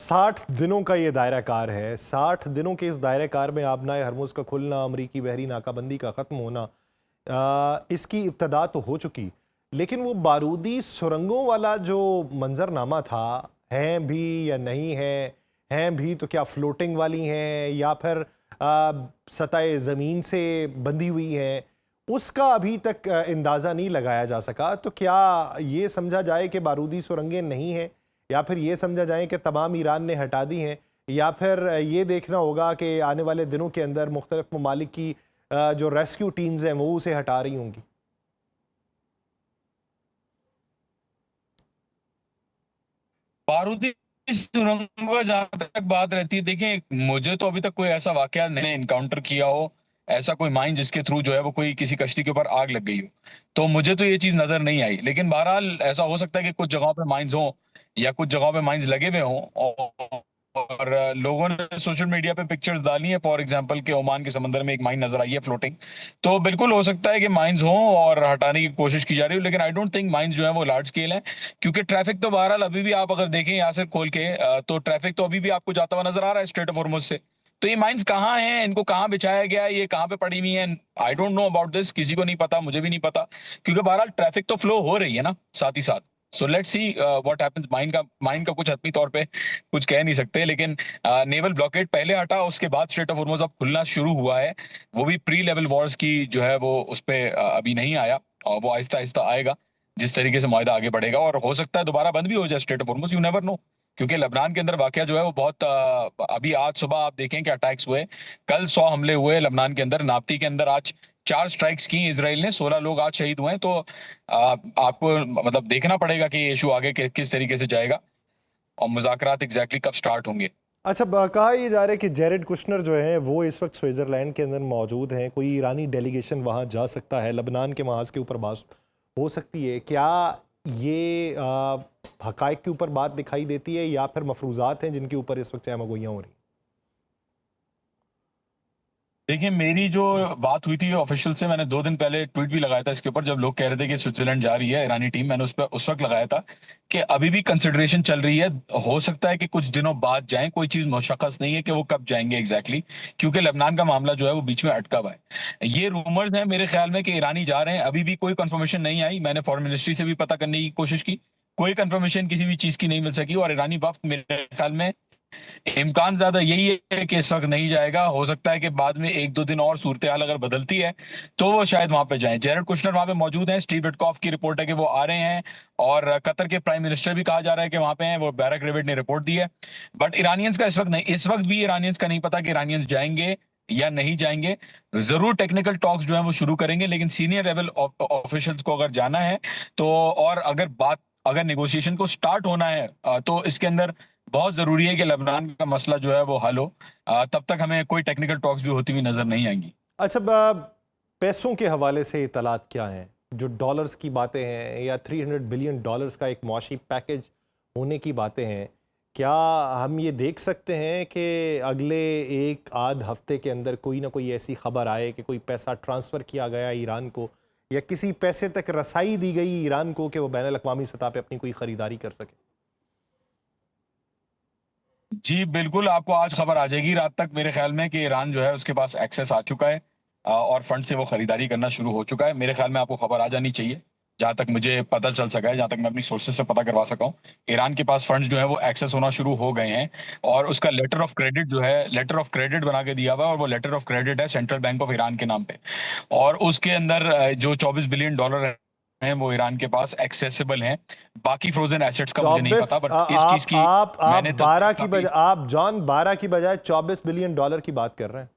60 दिनों का ये दायरा कार है। 60 दिनों के इस दायरा कार में आबनाए हरमुज़ का खुलना, अमरीकी बहरी नाकाबंदी का ख़त्म होना, इसकी इब्तदा तो हो चुकी, लेकिन वो बारूदी सुरंगों वाला जो मंजरनामा था, हैं भी या नहीं हैं भी तो क्या फ्लोटिंग वाली हैं या फिर सतह ज़मीन से बंधी हुई हैं, उसका अभी तक अंदाज़ा नहीं लगाया जा सका। तो क्या ये समझा जाए कि बारूदी सुरंगें नहीं हैं, या फिर ये समझा जाए कि तमाम ईरान ने हटा दी हैं, या फिर ये देखना होगा कि आने वाले दिनों के अंदर मुख्तलिफ ममालिक की जो रेस्क्यू टीम्स हैं वो उसे हटा रही होंगी? बारूदी सुरंगों का जहां तक बात रहती है, देखिए मुझे तो अभी तक कोई ऐसा वाकया मैंने इनकाउंटर किया हो, ऐसा कोई माइन जिसके थ्रू जो है वो कोई किसी कश्ती के ऊपर आग लग गई हो, तो मुझे तो ये चीज नजर नहीं आई। लेकिन बहरहाल ऐसा हो सकता है कि कुछ जगहों पे माइंस हो या कुछ जगहों पे माइंस लगे हुए हों, और लोगों ने सोशल मीडिया पे पिक्चर्स डाली है, फॉर एग्जांपल कि ओमान के समंदर में एक माइन नजर आई है फ्लोटिंग। तो बिल्कुल हो सकता है कि माइंस हों और हटाने की कोशिश की जा रही हो, लेकिन आई डोंट थिंक माइंस जो है वो लार्ज स्केल है, क्योंकि ट्रैफिक तो बहरहाल अभी भी आप अगर देखें यहाँ से खोल के तो ट्रैफिक तो अभी भी आपको जाता हुआ नजर आ रहा है स्ट्रेट ऑफ हॉर्मुज से। तो ये माइंस कहाँ हैं, इनको कहाँ बिछाया गया है, ये कहाँ पे पड़ी हुई हैं, I don't know about this, किसी को नहीं पता, मुझे भी नहीं पता, क्योंकि बहरहाल ट्रैफिक तो फ्लो हो रही है ना साथ ही साथ। So let's see what happens. Mine का कुछ हतमी तौर पे कुछ कह नहीं सकते, लेकिन नेवल ब्लॉकेड पहले हटा, उसके बाद स्ट्रेट ऑफ हॉर्मुज अब खुलना शुरू हुआ है। वो भी प्री लेवल वॉर्स की जो है वो उस पे अभी नहीं आया, और वो आहिस्ता आहिस्ता आएगा जिस तरीके से मुआहिदा आगे बढ़ेगा, और हो सकता है दोबारा बंद भी हो जाए straight of Hormuz, you never know. क्योंकि लेबनान के अंदर वाकया जो है वो बहुत अभी आज सुबह आप देखें कि अटैक्स हुए, कल 100 हमले हुए लेबनान के अंदर, नाप्ती के अंदर आज 4 स्ट्राइक्स की इसराइल ने, 16 लोग आज शहीद हुए हैं। तो आपको मतलब देखना पड़ेगा कि ये इशू आगे किस तरीके से जाएगा और मुज़ाकरात एग्जैक्टली कब स्टार्ट होंगे। अच्छा, कहा ये जा रहा है कि जेरेड कुशनर जो है वो इस वक्त स्विट्ज़रलैंड के अंदर मौजूद हैं। कोई ईरानी डेलीगेशन वहाँ जा सकता है, लबनान के महाज के ऊपर बात हो सकती है। क्या ये हकायक के ऊपर बात दिखाई देती है या फिर मफरूज़ात हैं जिनके ऊपर इस वक्त चहमगोइयाँ हो रही हैं? देखिए मेरी जो बात हुई थी ऑफिशियल से, मैंने 2 दिन पहले ट्वीट भी लगाया था इसके ऊपर, जब लोग कह रहे थे कि स्विट्जरलैंड जा रही है ईरानी टीम, मैंने उस वक्त लगाया था कि अभी भी कंसिडरेशन चल रही है, हो सकता है कि कुछ दिनों बाद जाएं, कोई चीज मुशक्कस नहीं है कि वो कब जाएंगे एग्जैक्टली, क्योंकि लेबनान का मामला जो है वो बीच में अटका हुआ है। ये रूमर्स हैं मेरे ख्याल में कि ईरानी जा रहे हैं, अभी भी कोई कंफर्मेशन नहीं आई। मैंने फॉरेन मिनिस्ट्री से भी पता करने की कोशिश की, कोई कंफर्मेशन किसी भी चीज की नहीं मिल सकी, और ईरानी वफ्द मेरे ख्याल में इम्कान ज्यादा यही है कि इस वक्त नहीं जाएगा। हो सकता है कि बाद में 1-2 दिन और सूरत हाल अगर बदलती है तो वो शायद वहां पे जाएं। जेरेड कुशनर वहां पे मौजूद हैं, स्टीव विटकॉफ की रिपोर्ट है कि वो आ रहे हैं, और कतर के प्राइम मिनिस्टर भी कहा जा रहा है कि वहां पे हैं, वो बैरक रेविड ने रिपोर्ट दी है। बट ईरानियंस का इस वक्त नहीं, इस वक्त भी ईरानियंस का नहीं पता कि ईरानियंस जाएंगे या नहीं जाएंगे। जरूर टेक्निकल टॉक्स जो है वो शुरू करेंगे, लेकिन सीनियर लेवल ऑफिशियल्स को अगर जाना है तो, और अगर नेगोशिएशन को स्टार्ट होना है तो इसके अंदर बहुत जरूरी है कि लेबनान का मसला जो है वो हल हो। तब तक हमें कोई टेक्निकल टॉक्स भी होती हुई नजर नहीं आएंगी। अच्छा, पैसों के हवाले से इतलात क्या हैं? जो डॉलर्स की बातें हैं या 300 बिलियन डॉलर्स का एक मुआशी पैकेज होने की बातें हैं, क्या हम ये देख सकते हैं कि अगले एक आध हफ्ते के अंदर कोई ना कोई ऐसी खबर आए कि कोई पैसा ट्रांसफ़र किया गया ईरान को, या किसी पैसे तक रसाई दी गई ईरान को कि वो बैन अल-अक़वामी सतह पे अपनी कोई ख़रीदारी कर सके? जी बिल्कुल, आपको आज खबर आ जाएगी रात तक मेरे ख्याल में कि ईरान जो है उसके पास एक्सेस आ चुका है, और फंड से वो खरीदारी करना शुरू हो चुका है। मेरे ख्याल में आपको खबर आ जानी चाहिए, जहां तक मुझे पता चल सका है, जहां तक मैं अपनी सोर्सेज से पता करवा सका हूँ, ईरान के पास फंड्स जो है वो एक्सेस होना शुरू हो गए हैं। और उसका लेटर ऑफ क्रेडिट जो है, लेटर ऑफ क्रेडिट बना के दिया हुआ है, और वो लेटर ऑफ क्रेडिट है सेंट्रल बैंक ऑफ ईरान के नाम पे। और उसके अंदर जो $24 बिलियन हैं वो ईरान के पास एक्सेसिबल हैं। बाकी फ्रोजन एसेट्स का मुझे नहीं पता, 24, बट इस चीज की आप मैंने 12 की काफी। बजाय, आप जॉन 12 की बजाय 24 बिलियन डॉलर की बात कर रहे हैं।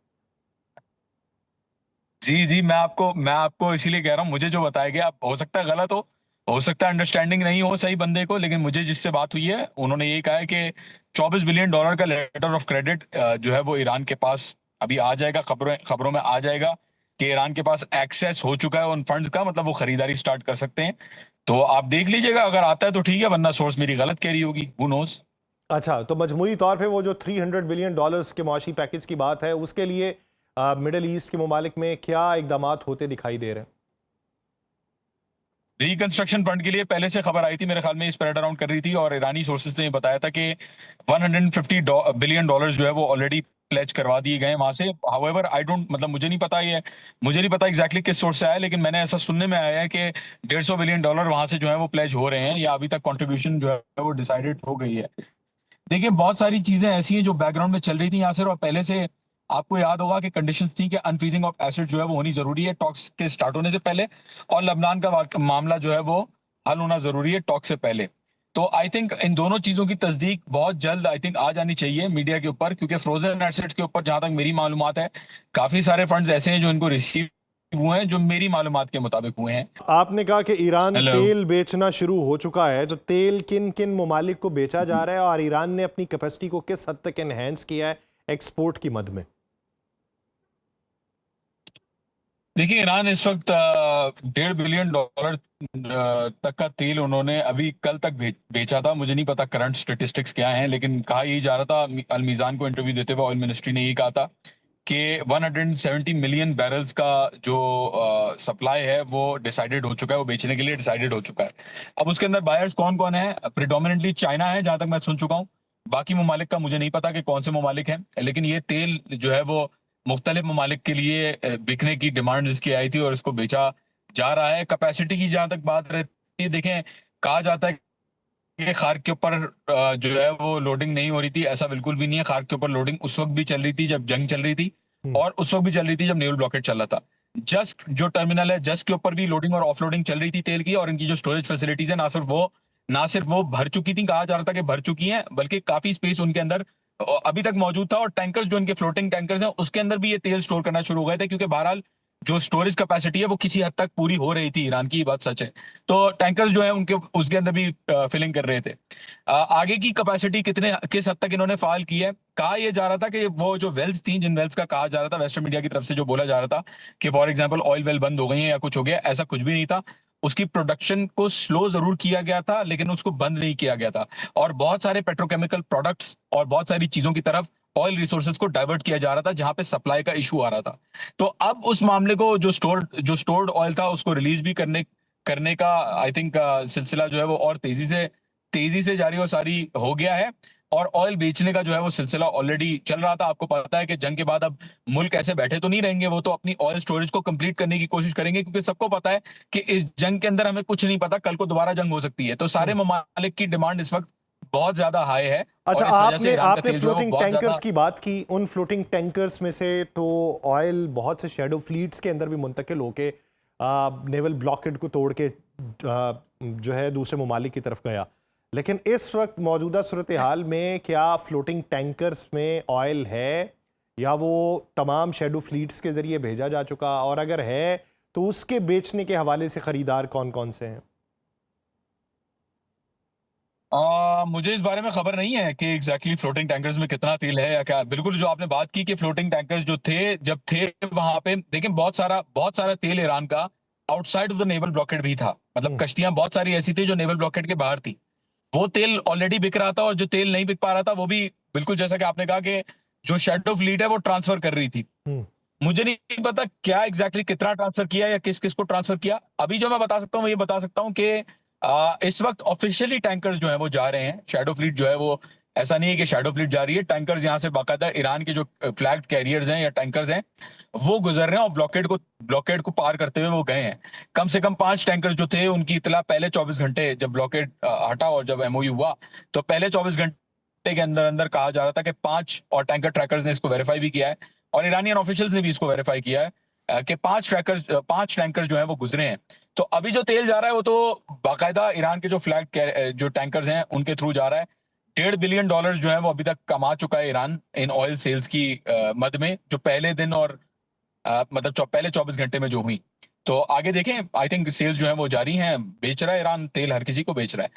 जी जी, मैं आपको इसीलिए कह रहा हूँ, मुझे जो बताया गया, अब हो सकता है गलत हो सकता है अंडरस्टैंडिंग नहीं हो सही बंदे को, लेकिन मुझे जिससे बात हुई है उन्होंने यही कहा है कि $24 बिलियन का लेटर ऑफ क्रेडिट जो है वो ईरान के पास अभी आ जाएगा, खबरों खबरों में आ जाएगा कि ईरान के पास एक्सेस हो चुका है उन फंड्स का, मतलब वो खरीदारी स्टार्ट कर सकते हैं। तो आप देख लीजिएगा, अगर आता है तो ठीक है, वरना सोर्स मेरी गलत कह रही होगी, हु नोस। अच्छा, तो मजमूई तौर पे वो जो 300 बिलियन डॉलर्स के मुआशी पैकेज की बात है, उसके लिए मिडल ईस्ट के ममालिक में क्या इकदामात होते दिखाई दे रहे हैं? रिकंस्ट्रक्शन फंड के लिए पहले से खबर आई थी, मेरे ख्याल में स्प्रेड अराउंड कर रही थी, और ईरानी सोर्सेज ने बताया था कि 150 बिलियन डॉलर्स जो है वो ऑलरेडी प्लेज करवा दिए गए वहां से। हाउएवर आई डोंट, मतलब मुझे नहीं पता एग्जैक्टली किस सोर्स से आया, लेकिन मैंने ऐसा सुनने में आया है कि 150 बिलियन डॉलर वहां से जो है वो प्लेज हो रहे हैं, या अभी तक कंट्रीब्यूशन जो है वो डिसाइडेड हो गई है। देखिए, बहुत सारी चीजें ऐसी हैं जो बैकग्राउंड में चल रही थी यासिर, और पहले से आपको याद होगा कि कंडीशंस थी कि अनफ्रीजिंग ऑफ एसेट जो है वो होनी जरूरी है टॉक्स के स्टार्ट होने से पहले, और लेबनान का मामला जो है वो हल होना जरूरी है टॉक्स से पहले। तो आई थिंक इन दोनों चीजों की तस्दीक बहुत जल्द आई थिंक आ जानी चाहिए मीडिया के ऊपर, क्योंकि फ्रोजन एसेट्स के ऊपर जहां तक मेरी मालूमात है, काफी सारे फंड्स ऐसे हैं जो इनको रिसीव हुए हैं, जो मेरी मालूमात के मुताबिक हुए हैं। आपने कहा कि ईरान हेलो। तेल बेचना शुरू हो चुका है, तो तेल किन किन ममालिक को बेचा जा रहा है और ईरान ने अपनी कैपेसिटी को किस हद तक एनहेंस किया है एक्सपोर्ट की मद में? देखिए, ईरान इस वक्त 1.5 बिलियन डॉलर तक का तेल उन्होंने अभी कल तक बेचा था। मुझे नहीं पता करंट स्टेटिस्टिक्स क्या हैं, लेकिन कहा यही जा रहा था, अल मीज़ान को इंटरव्यू देते हुए ऑयल मिनिस्ट्री ने यही कहा था कि 170 मिलियन बैरल्स का जो सप्लाई है वो डिसाइडेड हो चुका है, वो बेचने के लिए डिसाइडेड हो चुका है। अब उसके अंदर बायर्स कौन कौन है? प्रिडोमिनेंटली चाइना है, जहां तक मैं सुन चुका हूँ। बाकी ममालिक का मुझे नहीं पता कि कौन से ममालिक हैं, लेकिन ये तेल जो है वो मुख्तलिफ ममालिक के लिए बिकने की डिमांड इसकी आई थी, और इसको बेचा जा रहा है। कैपेसिटी की जहां तक बात रहती है, देखें, कहा जाता है कि खार्क के ऊपर जो है वो लोडिंग नहीं हो रही थी। ऐसा बिल्कुल भी नहीं है। खार्क के ऊपर लोडिंग उस वक्त भी चल रही थी जब जंग चल रही थी, हम्म। और उस वक्त भी चल रही थी जब नेवल ब्लॉकेट चल रहा था। जस्ट जो टर्मिनल है, जस्ट के ऊपर भी लोडिंग और ऑफलोडिंग चल रही थी तेल की, और इनकी जो स्टोरेज फैसिलिटीज है, ना सिर्फ वो भर चुकी थी, कहा जा रहा था कि भर चुकी हैं, बल्कि काफी स्पेस उनके अंदर अभी तक मौजूद था, और टैंकर्स जो इनके फ्लोटिंग टैंकर्स हैं उसके अंदर भी ये तेल स्टोर करना शुरू हो गए थे, क्योंकि बहरहाल जो स्टोरेज कैपेसिटी है वो किसी हद तक पूरी हो रही थी ईरान की, ये बात सच है। तो टैंकर्स जो है उनके उसके अंदर भी फिलिंग कर रहे थे। आगे की कैपेसिटी किस हद तक इन्होंने फाल की है, कहा यह जा रहा था कि वो जो वेल्स थी, जिन वेल्स का कहा जा रहा था वेस्टर्न मीडिया की तरफ से जो बोला जा रहा था कि फॉर एग्जांपल ऑयल वेल बंद हो गई है या कुछ हो गया, ऐसा कुछ भी नहीं था। उसकी प्रोडक्शन को स्लो जरूर किया गया था, लेकिन उसको बंद नहीं किया गया था, और बहुत सारे पेट्रोकेमिकल प्रोडक्ट्स और बहुत सारी चीजों की तरफ ऑयल रिसोर्सेज को डाइवर्ट किया जा रहा था, जहां पे सप्लाई का इशू आ रहा था। तो अब उस मामले को, जो स्टोर्ड ऑयल था, उसको रिलीज भी करने करने का आई थिंक सिलसिला जो है वो और तेजी से जारी और सारी हो गया है। और ऑयल बेचने का जो है वो सिलसिला ऑलरेडी चल रहा था। आपको पता है कि जंग के बाद अब मुल्क ऐसे बैठे तो नहीं रहेंगे, वो तो अपनी ऑयल स्टोरेज को कंप्लीट करने की कोशिश करेंगे, क्योंकि सबको पता है कि इस जंग के अंदर हमें कुछ नहीं पता, कल को दोबारा जंग हो सकती है। तो सारे हम्म। ममालिक की डिमांड इस वक्त बहुत ज्यादा हाई है, अच्छा, और इस वजह से आपने ईरान का आपने तेल जो है वो फ्लोटिंग बहुत टैंकर्स ज्यादा। की बात की। उन फ्लोटिंग टैंकर्स में से तो ऑयल बहुत से शैडो फ्लीट्स के अंदर भी मुंतकिल होके नेवल ब्लॉकेड को तोड़ के जो है दूसरे ममालिक की तरफ गया। लेकिन इस वक्त मौजूदा सूरत हाल में क्या फ्लोटिंग टैंकर्स में ऑयल है, या वो तमाम शैडो फ्लीट्स के जरिए भेजा जा चुका? और अगर है तो उसके बेचने के हवाले से खरीदार कौन कौन से हैं? मुझे इस बारे में खबर नहीं है कि एग्जैक्टली फ्लोटिंग टैंकर्स में कितना तेल है या क्या। बिल्कुल, जो आपने बात की कि फ्लोटिंग टैंकर्स जो थे, जब थे वहां पे, देखें, बहुत सारा तेल ईरान का outside of the naval blockade भी था। मतलब हम्म। कश्तियां बहुत सारी ऐसी थी जो नेवल ब्लॉकेट के बाहर थी। वो तेल ऑलरेडी बिक रहा था, और जो तेल नहीं बिक पा रहा था वो भी, बिल्कुल जैसा कि आपने कहा कि जो शेडो फ्लीट है वो ट्रांसफर कर रही थी। हम्म। मुझे नहीं पता क्या एग्जैक्टली कितना ट्रांसफर किया या किस किस को ट्रांसफर किया। अभी जो मैं बता सकता हूँ, मैं ये बता सकता हूँ कि इस वक्त ऑफिशियली टैंकर्स जो है वो जा रहे हैं। शैडो फ्लीट जो है वो, ऐसा नहीं है कि शैडो फ्लीट जा रही है, टैंकर्स यहाँ से बाकायदा ईरान के जो फ्लैग कैरियर्स हैं या टैंकर्स हैं वो गुजर रहे हैं, और ब्लॉकेड को पार करते हुए वो गए हैं। कम से कम 5 टैंकर्स जो थे, उनकी इतला पहले 24 घंटे, जब ब्लॉकेड हटा और जब एमओयू हुआ, तो पहले 24 घंटे के अंदर अंदर कहा जा रहा था कि 5, और टैंकर ट्रैकर्स ने इसको वेरीफाई भी किया है, और ईरानियन ऑफिशियल्स ने भी इसको वेरीफाई किया है कि 5 टैंकर जो है वो गुजरे हैं। तो अभी जो तेल जा रहा है वो तो बाकायदा ईरान के जो फ्लैग जो टैंकर्स हैं उनके थ्रू जा रहा है। 1.5 बिलियन डॉलर जो है वो अभी तक कमा चुका है ईरान इन ऑयल सेल्स की मद में, जो पहले दिन और मतलब पहले 24 घंटे में जो हुई। तो आगे देखें, आई थिंक सेल्स जो है वो जारी हैं। बेच रहा है ईरान तेल, हर किसी को बेच रहा है।